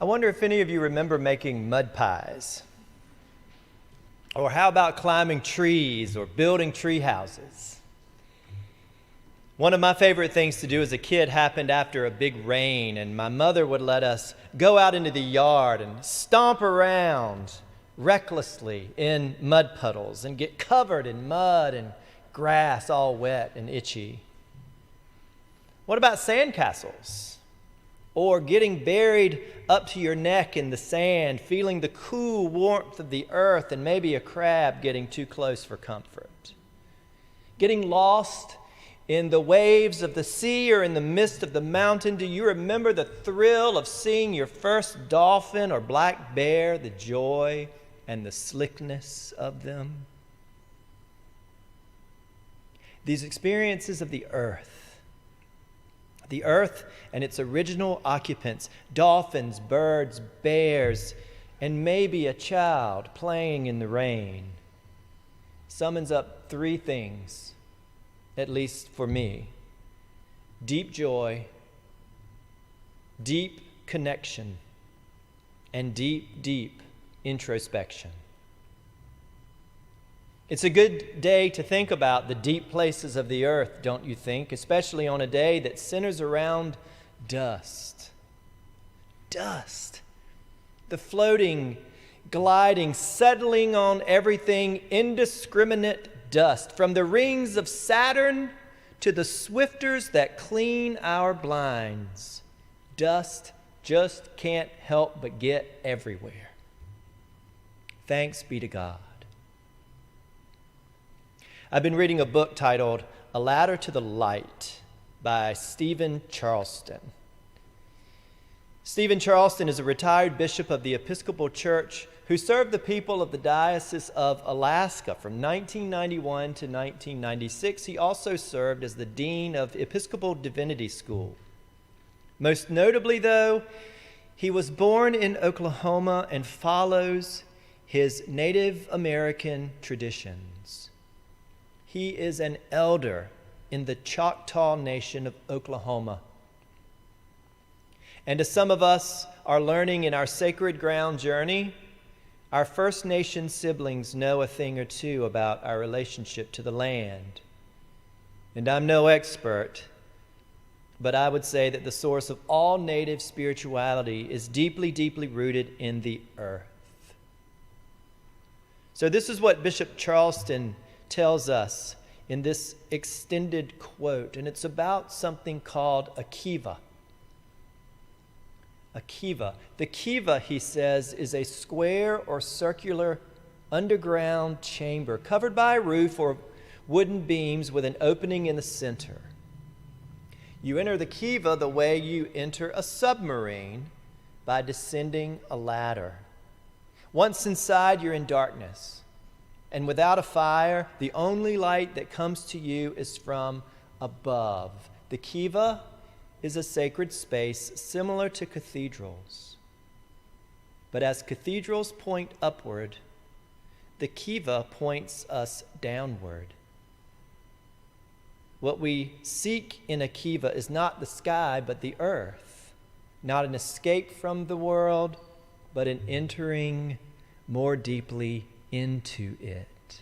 I wonder if any of you remember making mud pies. Or how about climbing trees or building tree houses? One of my favorite things to do as a kid happened after a big rain, and my mother would let us go out into the yard and stomp around recklessly in mud puddles and get covered in mud and grass all wet and itchy. What about sandcastles? Or getting buried up to your neck in the sand, feeling the cool warmth of the earth and maybe a crab getting too close for comfort. Getting lost in the waves of the sea or in the midst of the mountain. Do you remember the thrill of seeing your first dolphin or black bear, the joy and the slickness of them? These experiences of the earth and its original occupants, dolphins, birds, bears, and maybe a child playing in the rain, summons up three things, at least for me: deep joy, deep connection, and deep, deep introspection. It's a good day to think about the deep places of the earth, don't you think? Especially on a day that centers around dust. Dust. The floating, gliding, settling on everything, indiscriminate dust. From the rings of Saturn to the swifters that clean our blinds. Dust just can't help but get everywhere. Thanks be to God. I've been reading a book titled A Ladder to the Light by Stephen Charleston. Stephen Charleston is a retired bishop of the Episcopal Church who served the people of the Diocese of Alaska from 1991 to 1996. He also served as the Dean of Episcopal Divinity School. Most notably, though, he was born in Oklahoma and follows his Native American traditions. He is an elder in the Choctaw Nation of Oklahoma. And as some of us are learning in our sacred ground journey, our First Nation siblings know a thing or two about our relationship to the land. And I'm no expert, but I would say that the source of all native spirituality is deeply, deeply rooted in the earth. So this is what Bishop Charleston tells us in this extended quote, and it's about something called a kiva. A kiva. The kiva, he says, is a square or circular underground chamber covered by a roof or wooden beams with an opening in the center. You enter the kiva the way you enter a submarine, by descending a ladder. Once inside, you're in darkness. And without a fire, the only light that comes to you is from above. The kiva is a sacred space similar to cathedrals. But as cathedrals point upward, the kiva points us downward. What we seek in a kiva is not the sky, but the earth. Not an escape from the world, but an entering more deeply into it.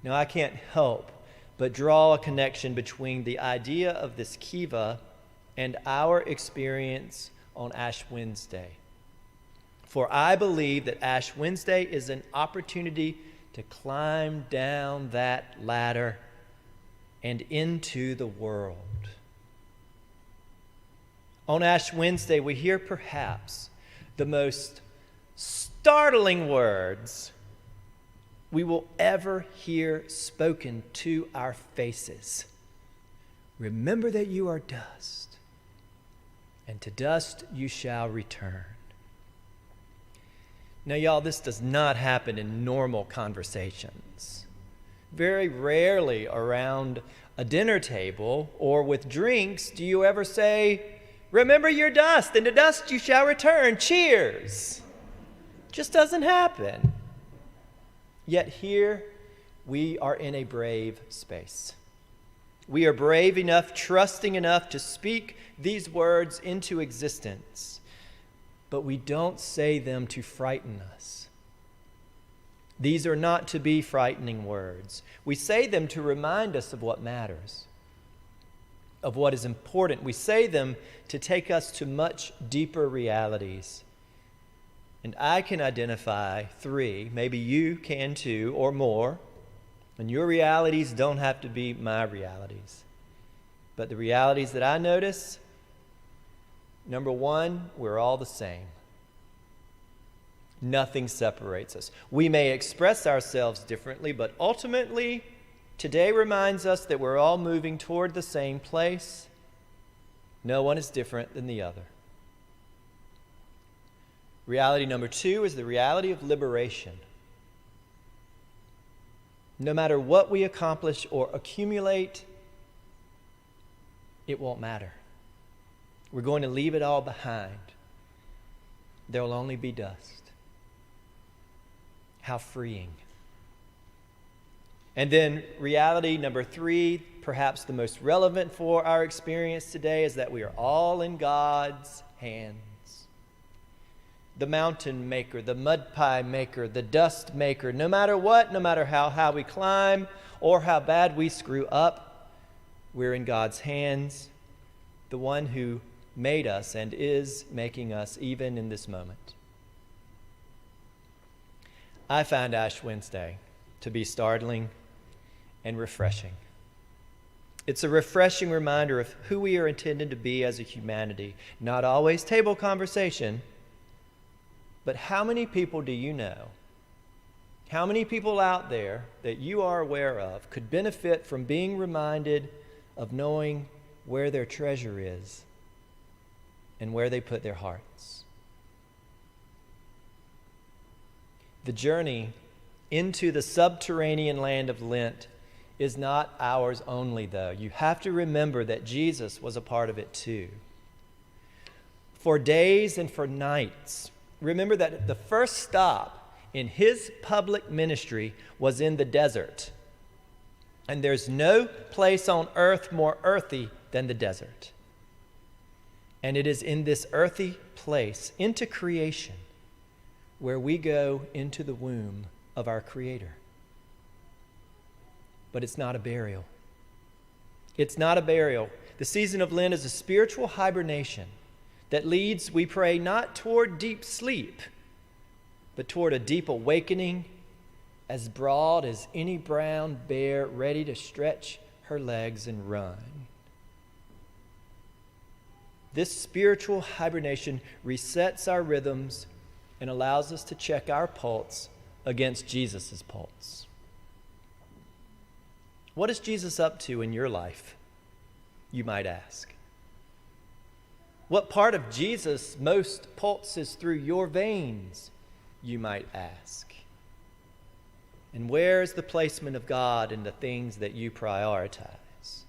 Now, I can't help but draw a connection between the idea of this kiva and our experience on Ash Wednesday. For I believe that Ash Wednesday is an opportunity to climb down that ladder and into the world. On Ash Wednesday, we hear perhaps the most startling words we will ever hear spoken to our faces. Remember that you are dust, and to dust you shall return. Now, y'all, this does not happen in normal conversations. Very rarely around a dinner table or with drinks do you ever say, "Remember your dust, and to dust you shall return. Cheers." Just doesn't happen. Yet here we are in a brave space. We are brave enough, trusting enough to speak these words into existence, but we don't say them to frighten us. These are not to be frightening words. We say them to remind us of what matters, of what is important. We say them to take us to much deeper realities. And I can identify 3, maybe you can too, or more, and your realities don't have to be my realities. But the realities that I notice, number 1, we're all the same. Nothing separates us. We may express ourselves differently, but ultimately, today reminds us that we're all moving toward the same place. No one is different than the other. Reality number 2 is the reality of liberation. No matter what we accomplish or accumulate, it won't matter. We're going to leave it all behind. There will only be dust. How freeing. And then reality number 3, perhaps the most relevant for our experience today, is that we are all in God's hands. The mountain maker, the mud pie maker, the dust maker, no matter what, no matter how we climb or how bad we screw up, we're in God's hands, the one who made us and is making us even in this moment. I find Ash Wednesday to be startling and refreshing. It's a refreshing reminder of who we are intended to be as a humanity. Not always table conversation, but how many people do you know? How many people out there that you are aware of could benefit from being reminded of knowing where their treasure is and where they put their hearts? The journey into the subterranean land of Lent is not ours only, though. You have to remember that Jesus was a part of it too. For days and for nights, remember that the first stop in his public ministry was in the desert. And there's no place on earth more earthy than the desert. And it is in this earthy place, into creation, where we go into the womb of our Creator. But it's not a burial. It's not a burial. The season of Lent is a spiritual hibernation that leads, we pray, not toward deep sleep, but toward a deep awakening as broad as any brown bear ready to stretch her legs and run. This spiritual hibernation resets our rhythms and allows us to check our pulse against Jesus' pulse. What is Jesus up to in your life, you might ask? What part of Jesus most pulses through your veins, you might ask? And where is the placement of God in the things that you prioritize?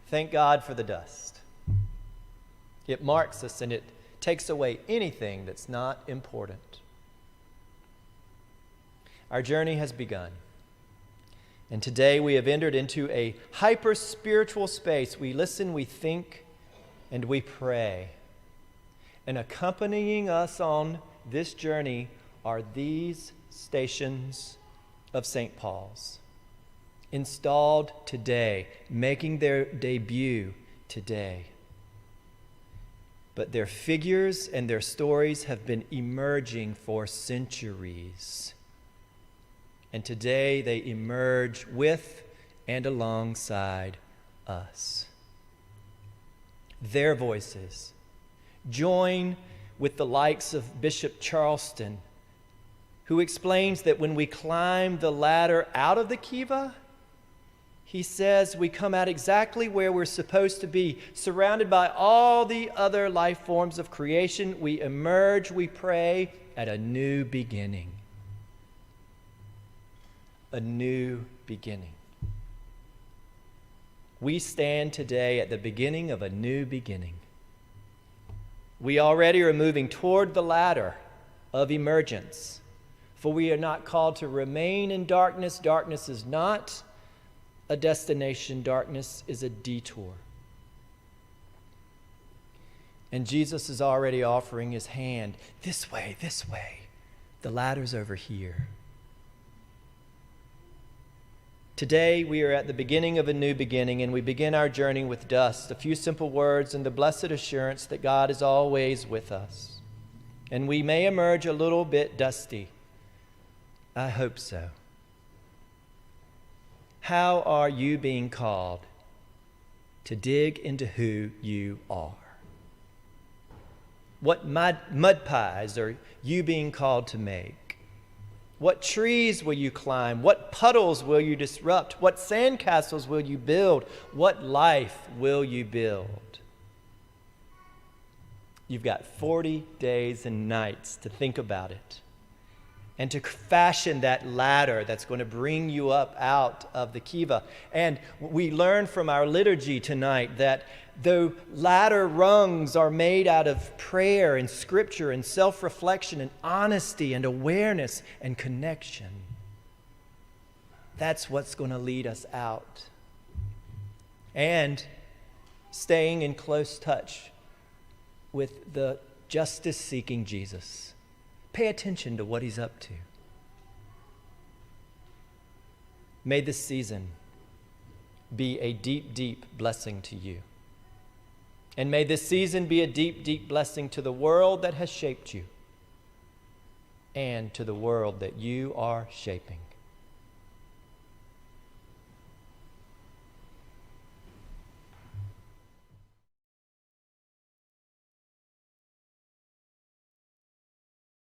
Thank God for the dust. It marks us and it takes away anything that's not important. Our journey has begun. And today we have entered into a hyper-spiritual space. We listen, we think, and we pray. And accompanying us on this journey are these stations of St. Paul's, installed today, making their debut today. But their figures and their stories have been emerging for centuries. And today they emerge with and alongside us. Their voices join with the likes of Bishop Charleston, who explains that when we climb the ladder out of the kiva, he says we come out exactly where we're supposed to be, surrounded by all the other life forms of creation. We emerge, we pray, at a new beginning. A new beginning. We stand today at the beginning of a new beginning. We already are moving toward the ladder of emergence, for we are not called to remain in darkness. Darkness is not a destination. Darkness is a detour. And Jesus is already offering his hand. This way, this way. The ladder's over here. Today, we are at the beginning of a new beginning, and we begin our journey with dust, a few simple words, and the blessed assurance that God is always with us. And we may emerge a little bit dusty. I hope so. How are you being called to dig into who you are? What mud pies are you being called to make? What trees will you climb? What puddles will you disrupt? What sandcastles will you build? What life will you build? You've got 40 days and nights to think about it and to fashion that ladder that's going to bring you up out of the kiva. And we learn from our liturgy tonight that though ladder rungs are made out of prayer and scripture and self-reflection and honesty and awareness and connection, that's what's going to lead us out. And staying in close touch with the justice-seeking Jesus. Pay attention to what he's up to. May this season be a deep, deep blessing to you. And may this season be a deep, deep blessing to the world that has shaped you and to the world that you are shaping.